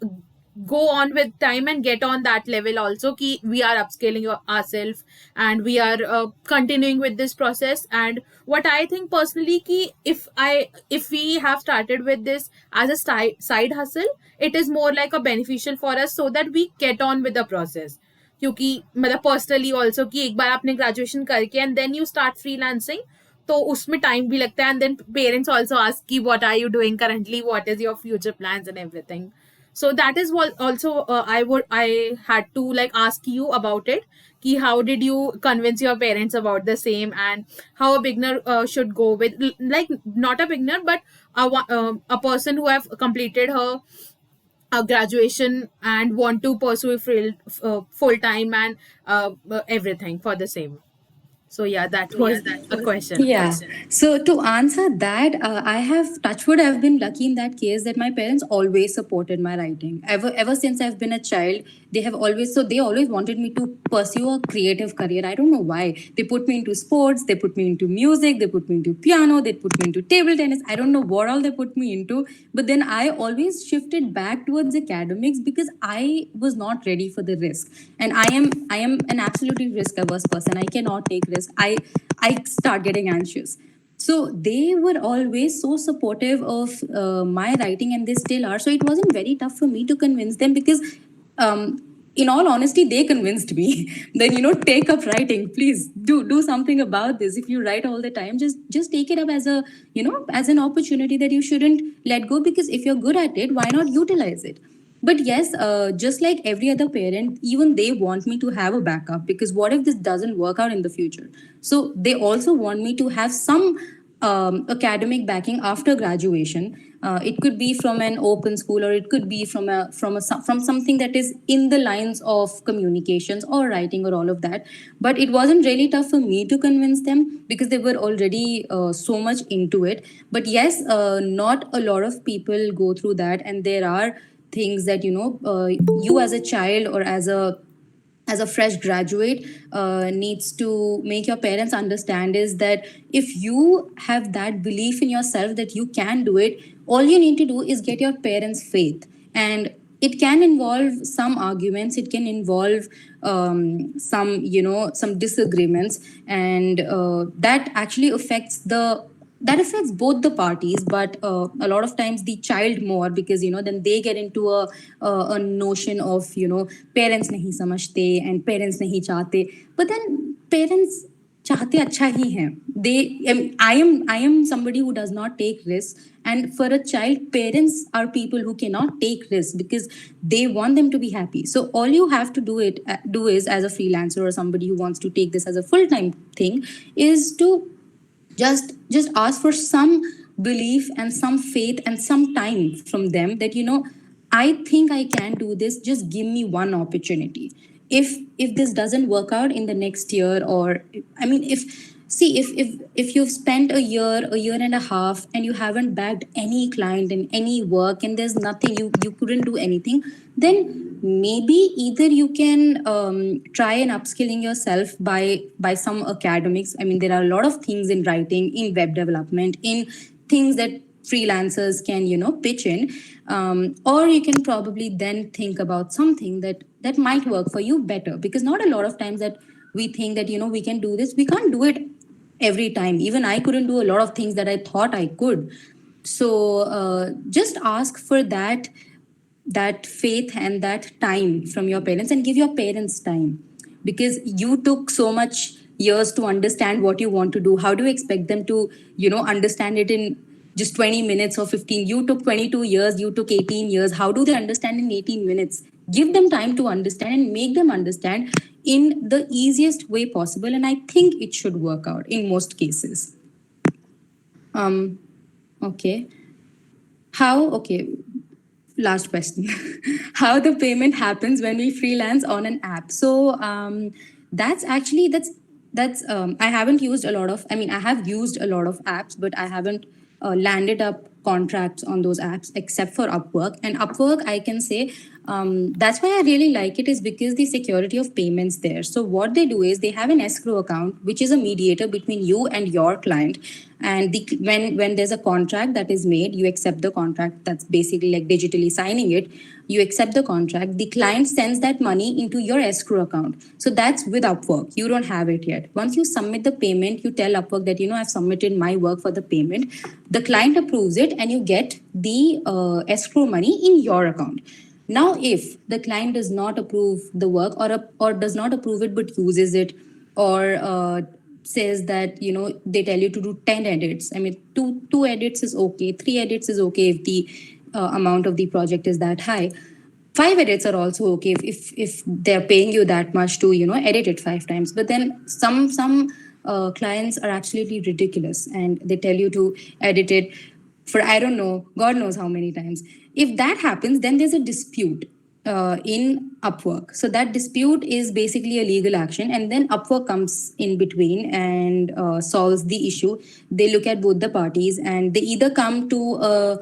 go on with time and get on that level also, ki we are upscaling ourselves, and we are continuing with this process. And what I think personally, ki if we have started with this as a side hustle, it is more like a beneficial for us, so that we get on with the process. क्योंकि मतलब personally also कि एक बार आपने graduation करके and then you start freelancing, तो उसमें time भी लगता है. And then parents also ask कि what are you doing currently, what is your future plans and everything. So that is what also I had to like ask you about it, ki how did you convince your parents about the same, and how a beginner should go with, like not a beginner but a person who have completed her graduation and want to pursue full time and everything for the same. So yeah, that was a question. Yeah. So to answer that, I have touchwood. I've been lucky in that case that my parents always supported my writing. Ever since I've been a child, they always wanted me to pursue a creative career. I don't know why. They put me into sports. They put me into music. They put me into piano. They put me into table tennis. I don't know what all they put me into. But then I always shifted back towards academics because I was not ready for the risk. And I am an absolutely risk averse person. I cannot take risk. I start getting anxious. So they were always so supportive of my writing, and they still are. So it wasn't very tough for me to convince them because, in all honesty, they convinced me. Then take up writing, please do something about this. If you write all the time, just take it up as a as an opportunity that you shouldn't let go, because if you're good at it, why not utilize it? But yes, just like every other parent, even they want me to have a backup, because what if this doesn't work out in the future? So they also want me to have some academic backing after graduation. It could be from an open school, or it could be from something that is in the lines of communications or writing or all of that. But it wasn't really tough for me to convince them because they were already so much into it. But yes, not a lot of people go through that, and there are things that you as a child or as as a fresh graduate needs to make your parents understand is that if you have that belief in yourself that you can do it, all you need to do is get your parents faith. And it can involve some arguments, it can involve some, some disagreements, and that actually affects both the parties, but a lot of times the child more, because then they get into a notion of parents nahi samajhte and parents nahi chahte. But then parents चाहते अच्छा ही हैं. I am somebody who does not take risks, and for a child, parents are people who cannot take risks because they want them to be happy. So all you have to do is, as a freelancer or somebody who wants to take this as a full-time thing, is to just ask for some belief and some faith and some time from them, that I think I can do this, just give me one opportunity. If this doesn't work out in the next year, or I mean, if you've spent a year and a half, and you haven't bagged any client and any work, and there's nothing, you couldn't do anything, then maybe either you can try and upskilling yourself by some academics. I mean, there are a lot of things in writing, in web development, in things that freelancers can pitch in, or you can probably then think about something that might work for you better, because not a lot of times that we think that we can do this, we can't do it every time. Even I couldn't do a lot of things that I thought I could. So just ask for that faith and that time from your parents, and give your parents time, because you took so much years to understand what you want to do. How do you expect them to understand it in just 20 minutes or 15? You took 22 years, you took 18 years. How do they understand in 18 minutes? Give them time to understand and make them understand in the easiest way possible, and I think it should work out in most cases. Okay. Okay, last question. How the payment happens when we freelance on an app? So that's actually that's I haven't used a lot of, I mean, I have used a lot of apps, but I haven't landed up contracts on those apps except for Upwork. And Upwork, I can say, that's why I really like it, is because the security of payments there. So what they do is they have an escrow account, which is a mediator between you and your client. And when there's a contract that is made, you accept the contract. That's basically like digitally signing it. You accept the contract. The client sends that money into your escrow account. So that's with Upwork. You don't have it yet. Once you submit the payment, you tell Upwork that I've submitted my work for the payment. The client approves it, and you get the escrow money in your account. Now, if the client does not approve the work, or does not approve it but uses it, or says that they tell you to do 10 edits. I mean, two edits is okay, 3 edits is okay if the amount of the project is that high. 5 edits are also okay if they're paying you that much to edit it 5 times. But then some clients are absolutely ridiculous, and they tell you to edit it for, I don't know, God knows how many times. If that happens, then there's a dispute in Upwork. So that dispute is basically a legal action, and then Upwork comes in between and solves the issue. They look at both the parties, and they either come to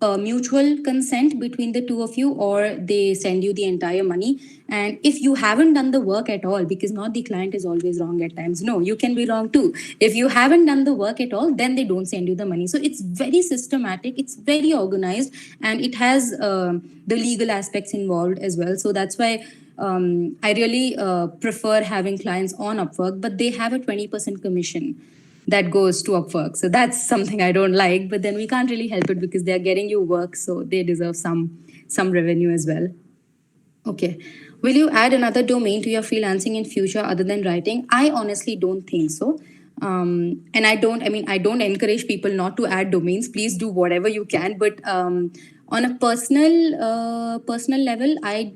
a mutual consent between the two of you, or they send you the entire money. And if you haven't done the work at all, because not the client is always wrong at times, no, you can be wrong too. If you haven't done the work at all, then they don't send you the money. So it's very systematic, it's very organized, and it has the legal aspects involved as well. So that's why I really prefer having clients on Upwork, but they have a 20% commission that goes to Upwork. So that's something I don't like, but then we can't really help it because they're getting you work, so they deserve some revenue as well. Okay. Will you add another domain to your freelancing in future other than writing? I honestly don't think so. And I don't encourage people not to add domains. Please do whatever you can. But on a personal level, I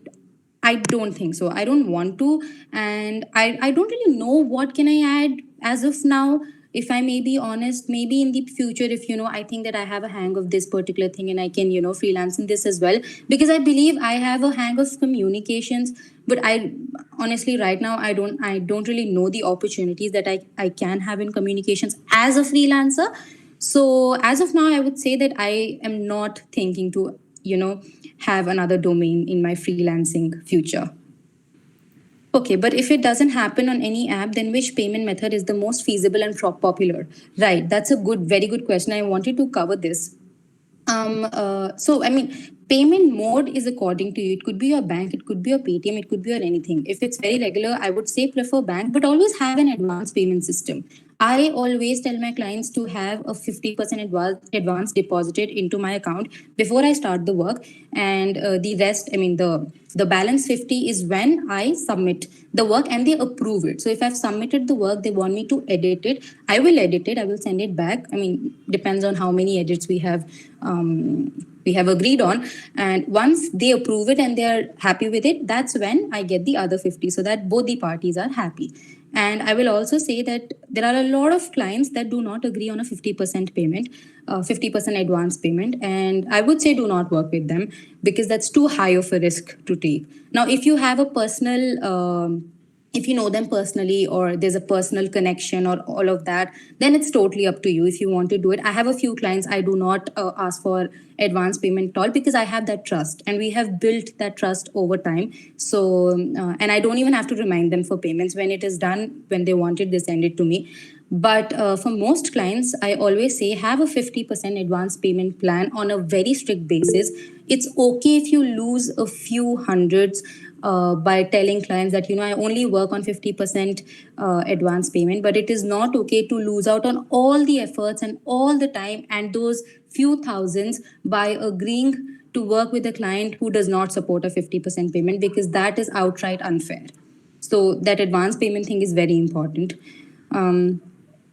don't think so. I don't want to. And I don't really know what can I add as of now. If I may be honest, maybe in the future, if I think that I have a hang of this particular thing and I can freelance in this as well, because I believe I have a hang of communications. But I honestly right now I don't really know the opportunities that I can have in communications as a freelancer. So as of now, I would say that I am not thinking to have another domain in my freelancing future. Okay, but if it doesn't happen on any app, then which payment method is the most feasible and popular? Right, that's a very good question. I wanted to cover this. So I mean, payment mode is according to you. It could be your bank, it could be your Paytm, it could be your anything. If it's very regular, I would say prefer bank, but always have an advance payment system. I always tell my clients to have a 50% advance deposited into my account before I start the work, and the rest, I mean the balance 50 is when I submit the work and they approve it. So if I've submitted the work, they want me to edit it, I will edit it, I will send it back. I mean, depends on how many edits we have agreed on, and once they approve it and they are happy with it, that's when I get the other 50, so that both the parties are happy. And I will also say that there are a lot of clients that do not agree on a 50% payment, 50% advance payment. And I would say do not work with them because that's too high of a risk to take. Now, if you have a personal, if you know them personally or there's a personal connection or all of that, then it's totally up to you if you want to do it. I have a few clients I do not ask for advance payment at all because I have that trust and we have built that trust over time. So and I don't even have to remind them for payments. When it is done, when they want it, they send it to me. But for most clients, I always say have a 50% advance payment plan on a very strict basis. It's okay if you lose a few hundreds by telling clients that, I only work on 50% advance payment, but it is not okay to lose out on all the efforts and all the time and those few thousands by agreeing to work with a client who does not support a 50% payment, because that is outright unfair. So that advance payment thing is very important.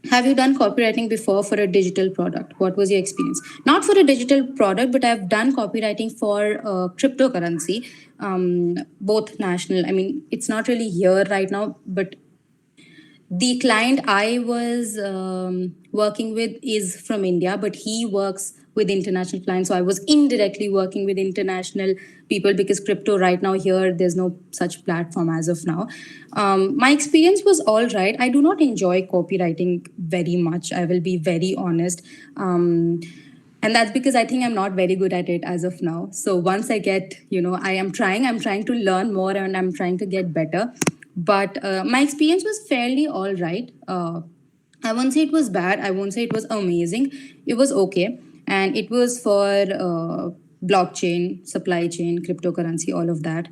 Have you done copywriting before for a digital product? What was your experience? Not for a digital product, but I've done copywriting for cryptocurrency, both national. I mean, it's not really here right now, but the client I was working with is from India, but he works with international clients. So I was indirectly working with international people because crypto right now here, there's no such platform as of now. My experience was all right. I do not enjoy copywriting very much. I will be very honest. And that's because I think I'm not very good at it as of now. So once I get, I'm trying to learn more and I'm trying to get better. But my experience was fairly all right. I won't say it was bad. I won't say it was amazing. It was okay. And it was for blockchain, supply chain, cryptocurrency, all of that.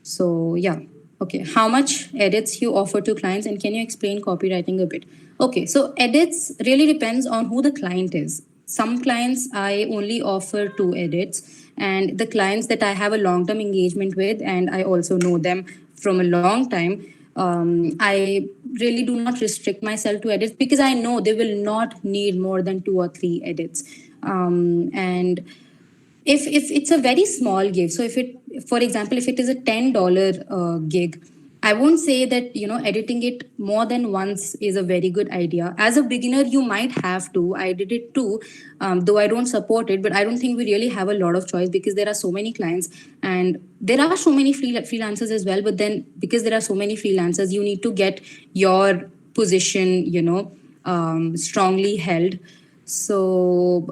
So, yeah. Okay. How much edits you offer to clients, and can you explain copywriting a bit? Okay. So, edits really depends on who the client is. Some clients I only offer 2 edits, and the clients that I have a long term engagement with, and I also know them from a long time, I really do not restrict myself to edits because I know they will not need more than 2 or 3 edits. And if it's a very small gig, so if it, for example, if it is a $10 gig, I won't say that editing it more than once is a very good idea. As a beginner, you might have to. I did it too, though I don't support it. But I don't think we really have a lot of choice because there are so many clients and there are so many freelancers as well. But then because there are so many freelancers, you need to get your position, strongly held. So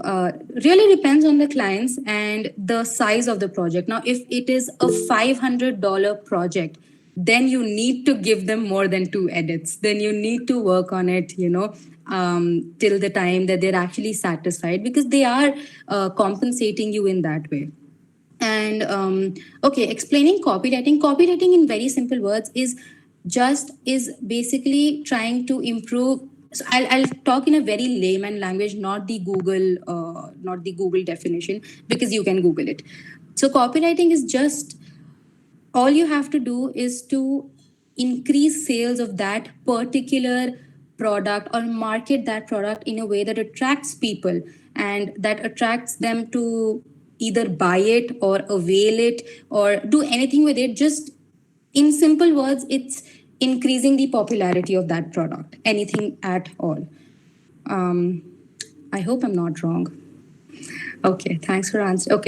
really depends on the clients and the size of the project. Now, if it is a $500 project, then you need to give them more than 2 edits. Then you need to work on it, till the time that they're actually satisfied because they are compensating you in that way. And okay, explaining copywriting. Copywriting in very simple words is basically trying to improve. So I'll talk in a very layman language, not the Google definition, because you can Google it. So copywriting is just, all you have to do is to increase sales of that particular product or market that product in a way that attracts people and that attracts them to either buy it or avail it or do anything with it. Just in simple words, it's increasing the popularity of that product, anything at all. I hope I'm not wrong. Okay, thanks for answering.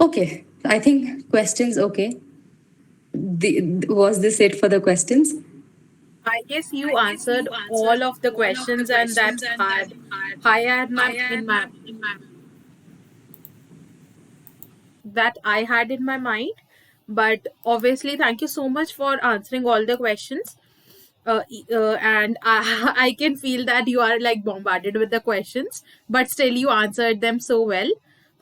Okay, I think questions. Okay, was this it for the questions? I guess you answered all of the questions, and that I had in my that I had in my mind. But obviously, thank you so much for answering all the questions. And I can feel that you are like bombarded with the questions, but still you answered them so well.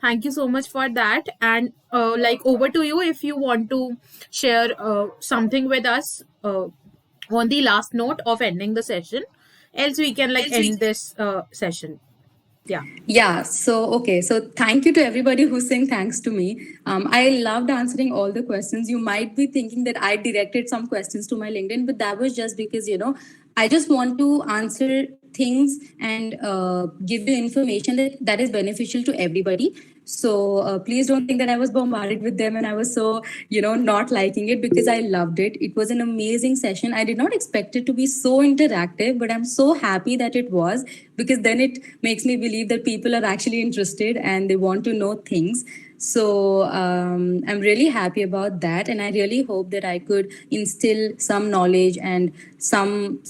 Thank you so much for that. And like over to you if you want to share something with us on the last note of ending the session. Else we can like end this session. Yeah. Yeah, so okay, so thank you to everybody who's saying thanks to me. I loved answering all the questions. You might be thinking that I directed some questions to my LinkedIn, but that was just because, I just want to answer things and give you information that is beneficial to everybody. So please don't think that I was bombarded with them and I was so, not liking it, because I loved it. It was an amazing session. I did not expect it to be so interactive, but I'm so happy that it was, because then it makes me believe that people are actually interested and they want to know things. So I'm really happy about that, and I really hope that I could instill some knowledge and some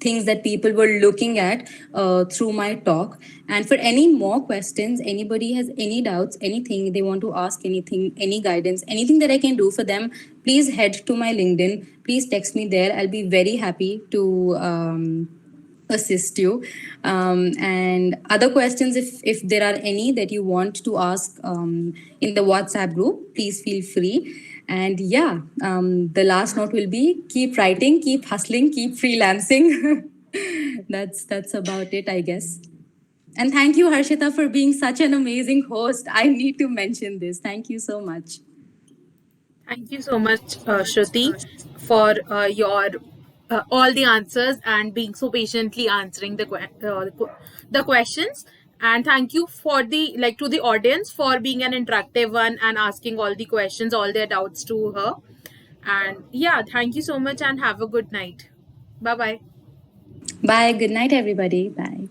things that people were looking at through my talk. And for any more questions, anybody has any doubts, anything they want to ask, anything, any guidance, anything that I can do for them, please head to my LinkedIn. Please text me there. I'll be very happy to assist you. And other questions, if there are any that you want to ask in the WhatsApp group, please feel free. And yeah, the last note will be keep writing, keep hustling, keep freelancing. That's about it, I guess. And thank you, Harshita, for being such an amazing host. I need to mention this. Thank you so much. Thank you so much, Shruti, for your all the answers and being so patiently answering the questions. And thank you for the like to the audience for being an interactive one and asking all the questions, all their doubts to her. And yeah, thank you so much and have a good night. Bye bye. Bye. Good night, everybody. Bye.